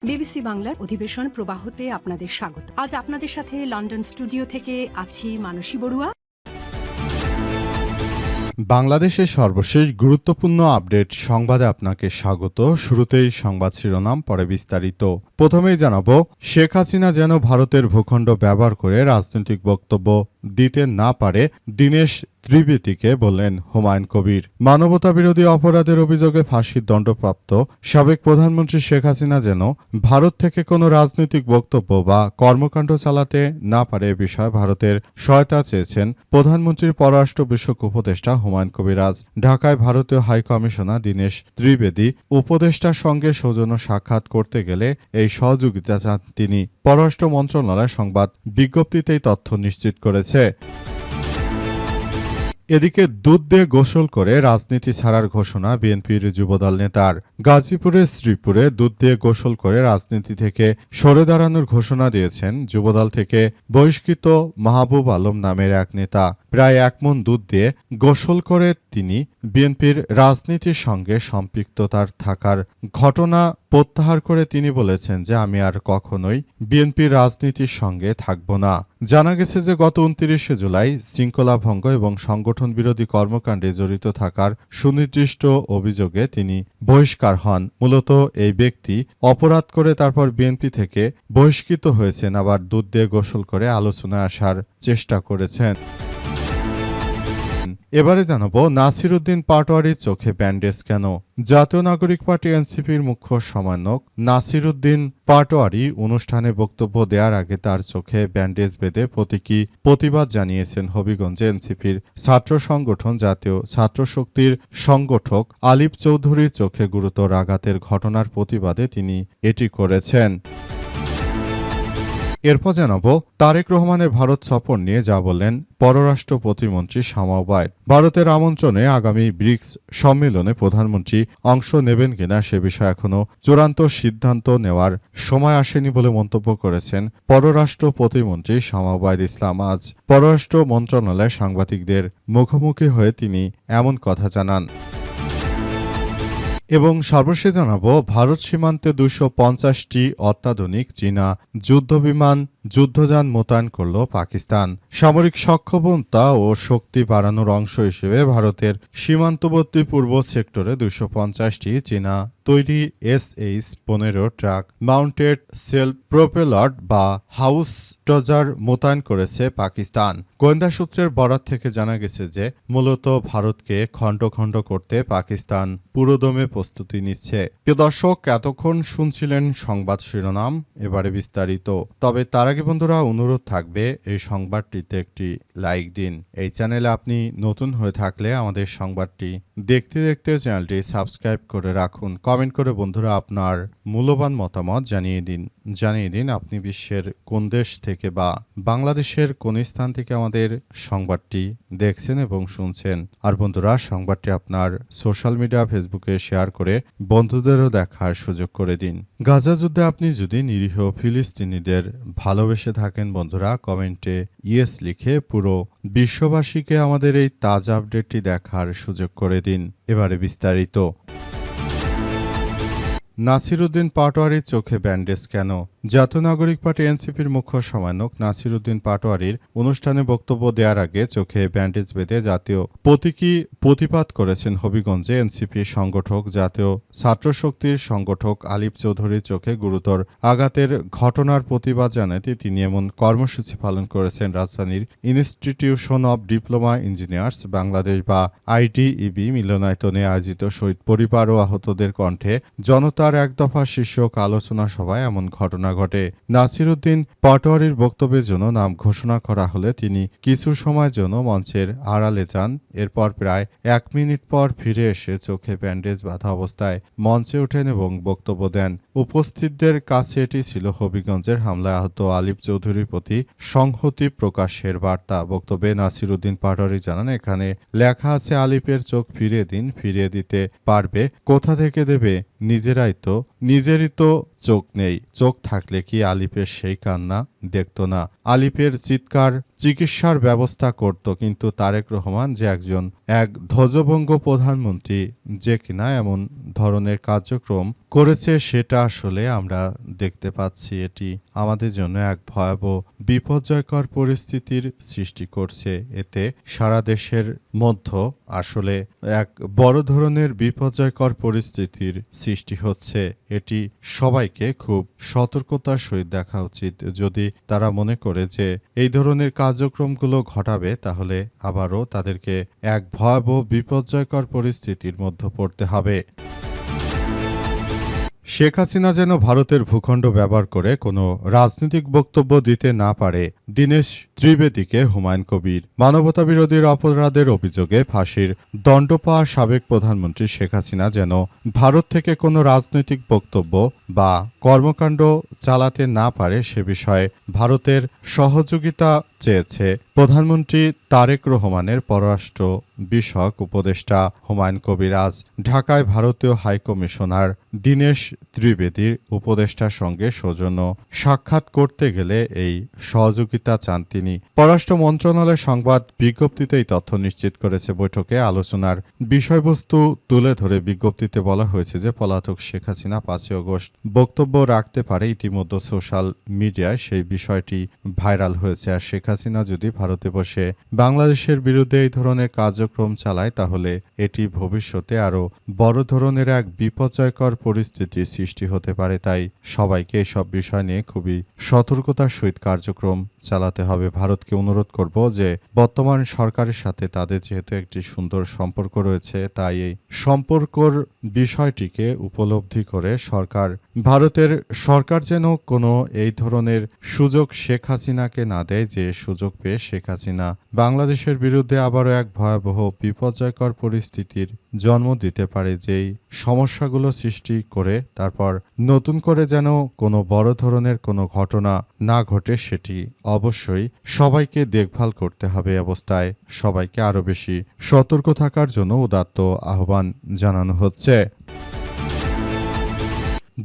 BBC বাংলার অধিবেশন প্রবাহতে আপনাদের স্বাগত। আজ আপনাদের সাথে লন্ডন স্টুডিও থেকে আছি মানসী বড়ুয়া। বাংলাদেশের সর্বশেষ গুরুত্বপূর্ণ আপডেট সংবাদে আপনাকে স্বাগত। শুরুতেই সংবাদ শিরোনাম, পরে বিস্তারিত। প্রথমেই জানাবো, শেখ হাসিনা যেন ভারতের ভূখণ্ড ব্যবহার করে রাজনৈতিক বক্তব্য দিতে না পারে, দীনেশ ত্রিবেদীকে বললেন হুমায়ুন কবির। মানবতাবিরোধী অপরাধের অভিযোগে ফাঁসির দণ্ডপ্রাপ্ত সাবেক প্রধানমন্ত্রী শেখ হাসিনা যেন ভারত থেকে কোনো রাজনৈতিক বক্তব্য বা কর্মকাণ্ড চালাতে না পারে এ বিষয়ে ভারতের সহায়তা চেয়েছেন প্রধানমন্ত্রীর পররাষ্ট্র বিষয়ক উপদেষ্টা হুমায়ুন কবির। আজ ঢাকায় ভারতীয় হাইকমিশনার দীনেশ ত্রিবেদী উপদেষ্টার সঙ্গে সৌজন্য সাক্ষাৎ করতে গেলে এই সহযোগিতা চান তিনি। পররাষ্ট্র মন্ত্রণালয় সংবাদ বিজ্ঞপ্তিতেই তথ্য নিশ্চিত করেছে। এদিকে দুধ দিয়ে গোসল করে রাজনীতি ছাড়ার ঘোষণা বিএনপির যুবদল নেতার। গাজীপুরের শ্রীপুরে দুধ দিয়ে গোসল করে রাজনীতি থেকে সরে দাঁড়ানোর ঘোষণা দিয়েছেন যুবদল থেকে বহিষ্কৃত মাহবুব আলম নামের এক নেতা। প্রায় 1 মণ দুধ দিয়ে গোসল করে তিনি বিএনপির রাজনীতির সঙ্গে সম্পৃক্ততার থাকার ঘটনা প্রত্যাহার করে তিনি বলেছেন যে আমি আর কখনোই বিএনপির রাজনীতির সঙ্গে থাকব না। জানা গেছে যে গত 29শে জুলাই শৃঙ্খলা ভঙ্গ এবং সংগঠন বিরোধী কর্মকাণ্ডে জড়িত থাকার সুনির্দিষ্ট অভিযোগে তিনি বহিষ্কার হন। মূলত এই ব্যক্তি অপরাধ করে তারপর বিএনপি থেকে বহিষ্কৃত হয়েছেন, আবার দুধ দিয়ে গোসল করে আলোচনায় আসার চেষ্টা করেছেন। এবারে জানাবো, নাসির উদ্দিন পাটোয়ারির চোখে ব্যান্ডেজ কেন? জাতীয় নাগরিক পার্টি এনসিপির মুখ্য সমন্বয়ক নাসির উদ্দিন পাটোয়ারি অনুষ্ঠানে বক্তব্য দেওয়ার আগে তার চোখে ব্যান্ডেজ বেঁধে প্রতিবাদ জানিয়েছেন হবিগঞ্জে এনসিপির ছাত্র সংগঠন জাতীয় ছাত্র শক্তির সংগঠক আলিপ চৌধুরীর চোখে গুরুতর আঘাতের ঘটনার প্রতিবাদে তিনি এটি করেছেন। এরপর জানাবো, তারেক রহমানের ভারত সফর নিয়ে যা বললেন পররাষ্ট্র প্রতিমন্ত্রী শামা ওবায়দ। ভারতের আমন্ত্রণে আগামী ব্রিক্স সম্মেলনে প্রধানমন্ত্রী অংশ নেবেন কিনা সে বিষয়ে এখনও চূড়ান্ত সিদ্ধান্ত নেওয়ার সময় আসেনি বলে মন্তব্য করেছেন পররাষ্ট্র প্রতিমন্ত্রী শামা ওবায়দ ইসলাম। আজ পররাষ্ট্র মন্ত্রণালয়ে সাংবাদিকদের মুখোমুখি হয়ে তিনি এমন কথা জানান। এবং সর্বশেষ জানাবো, ভারত সীমান্তে 250টি অত্যাধুনিক চীনা যুদ্ধবিমান যুদ্ধযান মোতায়েন করল পাকিস্তান। সামরিক সক্ষমতা ও শক্তি বাড়ানোর অংশ হিসেবে ভারতের সীমান্তবর্তী পূর্ব সেক্টরে 250টি চীনা তৈরি SH-15 ট্রাক মাউন্টেড সেলফ প্রোপেলার্ড বা হাউস টজার মোতায়েন করেছে পাকিস্তান। গোয়েন্দা সূত্রের বরাত থেকে জানা গেছে যে মূলত ভারতকে খণ্ড খণ্ড করতে পাকিস্তান পুরোদমে প্রস্তুতি নিচ্ছে। প্রিয় দর্শক, এতক্ষণ শুনছিলেন সংবাদ শিরোনাম, এবারে বিস্তারিত। তবে তার আগে বন্ধুরা অনুরোধ থাকবে, এই সংবাদটিতে একটি লাইক দিন। এই চ্যানেলে আপনি নতুন হয়ে থাকলে আমাদের সংবাদটি দেখতে দেখতে চ্যানেলটি সাবস্ক্রাইব করে রাখুন। কমেন্ট করে বন্ধুরা আপনার মূল্যবান মতামত জানিয়ে দিন আপনি বিশ্বের কোন দেশ থেকে বা বাংলাদেশের কোন স্থান থেকে আমাদের সংবাদটি দেখছেন এবং শুনছেন। আর বন্ধুরা, সংবাদটি আপনার সোশ্যাল মিডিয়া ফেসবুকে শেয়ার করে বন্ধুদেরও দেখার সুযোগ করে দিন। গাজা যুদ্ধে আপনি যদি নিরীহ ফিলিস্তিনিদের ভালোবেসে থাকেন বন্ধুরা, কমেন্টে ইয়েস লিখে পুরো বিশ্ববাসীকে আমাদের এই তাজা আপডেটটি দেখার সুযোগ করে দিন। এবারে বিস্তারিত। নাসির উদ্দিন পাটোয়ারির চোখে ব্যান্ডেজ কেন? জাতীয় নাগরিক পার্টি এনসিপির মুখ্য সমন্বয়ক নাসির উদ্দিন পাটোয়ারির অনুষ্ঠানে বক্তব্য দেওয়ার আগে চোখে ব্যান্ডেজ বেঁধে জাতীয় প্রতিবাদ করেছেন হবিগঞ্জে এনসিপির সংগঠক জাতীয় ছাত্র শক্তির সংগঠক আলিপ চৌধুরীর চোখে গুরুতর আঘাতের ঘটনার প্রতিবাদ জানাতে তিনি এমন কর্মসূচি পালন করেছেন রাজধানীর institution of diploma engineers Bangladesh বা IDEB মিলনায়তনে আয়োজিত শহীদ পরিবার ও আহতদের কণ্ঠে জনতার এক দফা শীর্ষক আলোচনা সভায় এমন ঘটনা ঘটে। নাসির উদ্দিন পাটোয়ারির বক্তব্যের জন্য নাম ঘোষণা করা হলে তিনি কিছু সময়ের জন্য মঞ্চের আড়ালে যান। এরপর প্রায় 1 মিনিট পর ফিরে এসে চোখে ব্যান্ডেজ বাঁধা অবস্থায় মঞ্চে ওঠেন এবং বক্তব্য দেন। উপস্থিতদের কাছে এটি ছিল হবিগঞ্জের হামলায় আহত আলিপ চৌধুরীর প্রতি সংহতি প্রকাশের বার্তা। বক্তব্যে নাসির উদ্দিন পাটোয়ারি জানান, এখানে লেখা আছে আলিপের চোখ ফিরিয়ে দিন, ফিরিয়ে দিতে পারবে কোথা থেকে দেবে? নিজেরই তো চোখ নেই। চোখ থাকলে কি আলিপের সেই কান্না দেখত না। আলিফের চিৎকার চিকিৎসার ব্যবস্থা করত, কিন্তু তারেক রহমান যে এক ধ্বজভঙ্গ প্রধানমন্ত্রী, যে কিনা এমন ধরনের কার্যক্রম করেছে, সেটা আসলে আমরা দেখতে পাচ্ছি। এটি আমাদের জন্য এক ভয়াবহ বিপর্যয়কর পরিস্থিতির সৃষ্টি করছে। এতে সারা দেশের মধ্যে আসলে এক বড় ধরনের বিপর্যয়কর পরিস্থিতির সৃষ্টি হচ্ছে। এটি সবাইকে খুব সতর্কতার সহিত দেখা উচিত। যদি তারা মনে করে যে এই ধরনের কার্যক্রমগুলো ঘটাবে, তাহলে আবারও তাদেরকে এক ভয়াবহ বিপর্যয়কর পরিস্থিতির মধ্যে পড়তে হবে। শেখ হাসিনা যেন ভারতের ভূখণ্ড ব্যবহার করে কোনো রাজনৈতিক বক্তব্য দিতে না পারে, দীনেশ ত্রিবেদীকে হুমায়ুন কবির। মানবতাবিরোধী অপরাধের অভিযোগে ফাঁসির দণ্ড পাওয়া সাবেক প্রধানমন্ত্রী শেখ হাসিনা যেন ভারত থেকে কোনো রাজনৈতিক বক্তব্য বা কর্মকাণ্ড চালাতে না পারে, সে বিষয়ে ভারতের সহযোগিতা চেয়েছে প্রধানমন্ত্রী তারেক রহমানের পররাষ্ট্র বিষয়ক উপদেষ্টা হুমায়ুন কবির। আজ ঢাকায় ভারতীয় হাইকমিশনার দীনেশ ত্রিবেদীর উপদেষ্টার সঙ্গে সৌজন্য সাক্ষাৎ করতে গেলে এই সহযোগিতা চান তিনি। পররাষ্ট্র মন্ত্রণালয়ের সংবাদ বিজ্ঞপ্তিতে এই তথ্য নিশ্চিত করেছে। বৈঠকে আলোচনার বিষয়বস্তু তুলে ধরে বিজ্ঞপ্তিতে বলা হয়েছে যে পলাতক শেখ হাসিনা 5 আগস্ট বক্তব্য রাখতে পারে। ইতিমধ্যে সোশ্যাল মিডিয়ায় সেই বিষয়টি ভাইরাল হয়েছে। আর শেখ হাসিনা যদি ভারতে বসে বাংলাদেশের বিরুদ্ধে এই ধরনের কার্যক্রম চালায়, তাহলে এটি ভবিষ্যতে আরও বড় ধরনের এক বিপর্যয়কর পরিস্থিতির সৃষ্টি হতে পারে। তাই সবাইকে এসব বিষয় নিয়ে খুবই সতর্কতার সহিত কার্যক্রম চালাতে হবে। ভারতকে অনুরোধ করব যে বর্তমান সরকারের সাথে তাদের যেহেতু একটি সুন্দর সম্পর্ক রয়েছে, তাই এই সম্পর্কর বিষয়টিকে উপলব্ধি করে ভারতের সরকার যেন কোনো এই ধরনের সুযোগ শেখ হাসিনাকে না দেয়, যে সুযোগ পেয়ে শেখ হাসিনা বাংলাদেশের বিরুদ্ধে আবারও এক ভয়াবহ বিপর্যয়কর পরিস্থিতির জন্ম দিতে পারে, যেই সমস্যাগুলো সৃষ্টি করে তারপর নতুন করে যেন কোনো বড় ধরনের কোনো ঘটনা না ঘটে, সেটি অবশ্যই সবাইকে দেখভাল করতে হবে। অবস্থায় সবাইকে আরও বেশি সতর্ক থাকার জন্য উদাত্ত আহ্বান জানানো হচ্ছে।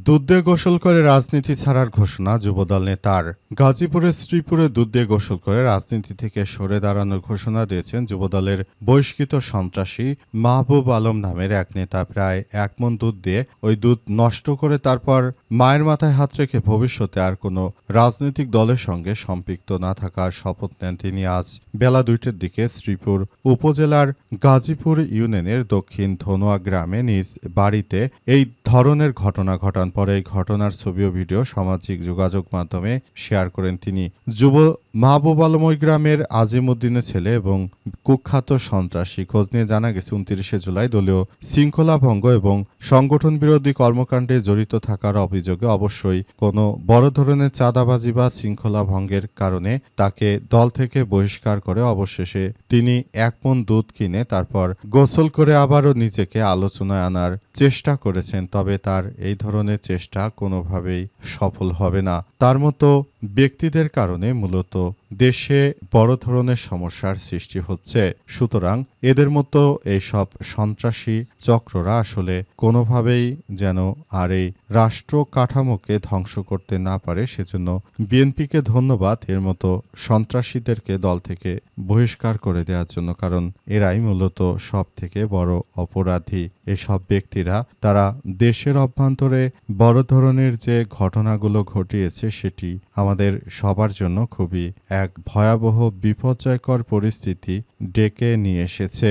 দুধ দিয়ে গোসল করে রাজনীতি ছাড়ার ঘোষণা যুবদল নেতার। গাজীপুরের শ্রীপুরে দুধ দিয়ে গোসল করে রাজনীতি থেকে সরে দাঁড়ানোর ঘোষণা দিয়েছেন যুবদলের বহিষ্কৃত সন্ত্রাসী মাহবুব আলম নামের এক নেতা। প্রায় 1 মণ দুধ দিয়ে ওই দুধ নষ্ট করে তারপর মায়ের মাথায় হাত রেখে ভবিষ্যতে আর কোনো রাজনৈতিক দলের সঙ্গে সম্পৃক্ত না থাকার শপথ নেন তিনি। আজ বেলা 2টার দিকে শ্রীপুর উপজেলার গাজীপুর ইউনিয়নের দক্ষিণ ধনুয়া গ্রামে নিজ বাড়িতে এই ধরনের ঘটনা ঘটান। পরে এই ঘটনার ছবি ও ভিডিও সামাজিক যোগাযোগ মাধ্যমে শেয়ার করেন তিনি। যুব মাহবুব আলম ওই গ্রামের আজিমউদ্দিনের ছেলে এবং কুখ্যাত সন্ত্রাসী। খোঁজ নিয়ে জানা গেছে 29শে জুলাই দলীয় শৃঙ্খলা ভঙ্গ এবং সংগঠন বিরোধী কর্মকাণ্ডে জড়িত থাকার অভিযোগে অবশ্যই কোনো বড় ধরনের চাঁদাবাজি বা শৃঙ্খলা ভঙ্গের কারণে তাকে দল থেকে বহিষ্কার করে অবশেষে তিনি 1 মণ দুধ কিনে তারপর গোসল করে আবারও নিজেকে আলোচনায় আনার চেষ্টা করেছেন। তবে তার এই ধরনের চেষ্টা কোনোভাবেই সফল হবে না। তার মতো ব্যক্তিদের কারণে মূলত দেশে বড় ধরনের সমস্যার সৃষ্টি হচ্ছে। সুতরাং এদের মতো এইসব সন্ত্রাসী চক্ররা আসলে কোনোভাবেই যেন আর এই রাষ্ট্র কাঠামোকে ধ্বংস করতে না পারে, সেজন্য বিএনপিকে ধন্যবাদ এর মতো সন্ত্রাসীদেরকে দল থেকে বহিষ্কার করে দেওয়ার জন্য। কারণ এরাই মূলত সব থেকে বড় অপরাধী। এসব ব্যক্তিরা তারা দেশের অভ্যন্তরে বড় ধরনের যে ঘটনাগুলো ঘটিয়েছে, সেটি আমাদের সবার জন্য খুবই এক ভয়াবহ বিপর্যয়কর পরিস্থিতি ডেকে নিয়ে এসেছে।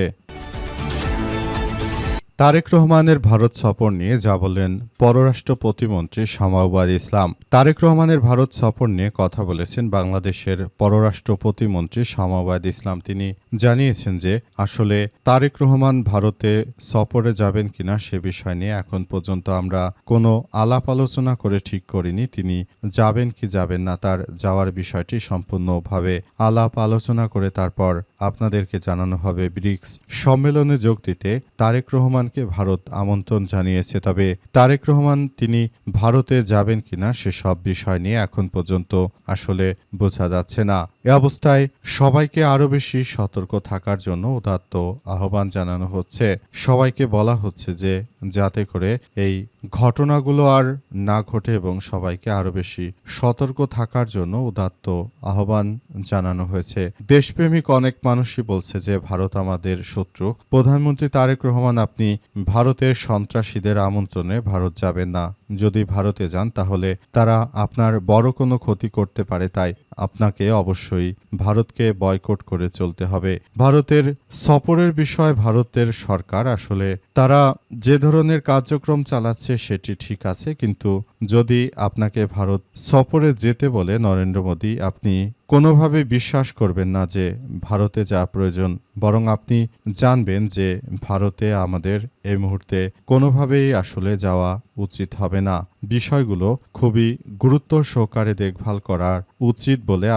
তারেক রহমানের ভারত সফর নিয়ে যা বললেন পররাষ্ট্র প্রতিমন্ত্রী শামাউবাদ ইসলাম। তারেক রহমানের ভারত সফর নিয়ে কথা বলেছেন বাংলাদেশের পররাষ্ট্র প্রতিমন্ত্রী শামাউবাদ ইসলাম। তিনি জানিয়েছেন যে আসলে তারেক রহমান ভারতে সফরে যাবেন কিনা সে বিষয় নিয়ে এখন পর্যন্ত আমরা কোনো আলাপ আলোচনা করে ঠিক করিনি। তিনি যাবেন কি যাবেন না, তার যাওয়ার বিষয়টি সম্পূর্ণভাবে আলাপ আলোচনা করে তারপর আপনাদেরকে জানানো হবে। ব্রিক্স সম্মেলনে যোগ দিতে তারেক রহমান ভারত আমন্ত্রণ জানিয়েছে। তবে তারেক রহমান তিনি ভারতে যাবেন কিনা সেসব বিষয় নিয়ে এখন পর্যন্ত আসলে বোঝা যাচ্ছে না। এ অবস্থায় সবাইকে আরো বেশি সতর্ক থাকার জন্য উদাত্ত আহ্বান জানানো হচ্ছে। সবাইকে বলা হচ্ছে যে যাতে করে এই ঘটনাগুলো আর না ঘটে এবং সবাইকে আরও বেশি সতর্ক থাকার জন্য উদাত্ত আহ্বান জানানো হয়েছে। দেশপ্রেমিক অনেক মানুষই বলছে যে ভারত আমাদের শত্রু। প্রধানমন্ত্রী তারেক রহমান, আপনি ভারতের সন্ত্রাসীদের আমন্ত্রণে ভারত যাবেন না। যদি ভারতে যান তাহলে তারা আপনার বড় কোনো ক্ষতি করতে পারে, তাই আপনাকে অবশ্যই ভারতকে বয়কট করে চলতে হবে। ভারতের সফরের বিষয়ে ভারতের সরকার আসলে তারা যে ধরনের কার্যক্রম চালাচ্ছে সেটি ঠিক আছে, কিন্তু যদি আপনাকে ভারত সফরে যেতে বলে নরেন্দ্র মোদী, আপনি কোনোভাবে বিশ্বাস করবেন না যে ভারতে যা প্রয়োজন, বরং আপনি জানবেন যে ভারতে আমাদের এই মুহূর্তে কোনোভাবেই আসলে যাওয়া উচিত হবে না। বিষয়গুলো খুবই গুরুত্ব সহকারে দেখভাল করা উচিত বলে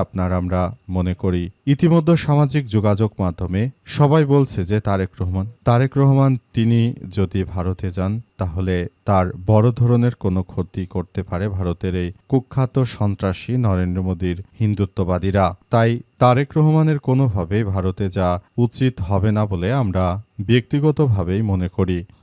আমরা মনে করি। ইতিমধ্যে সামাজিক যোগাযোগ মাধ্যমে সবাই বলছে যে তারেক রহমান তিনি যদি ভারতে যান তাহলে তার বড় ধরনের কোনো ক্ষতি করতে পারে ভারতের এই কুখ্যাত সন্ত্রাসী নরেন্দ্র মোদীর হিন্দুত্ববাদীরা। তাই তারেক রহমানের কোনোভাবেই ভারতে যাওয়া উচিত হবে না বলে আমরা ব্যক্তিগতভাবেই মনে করি।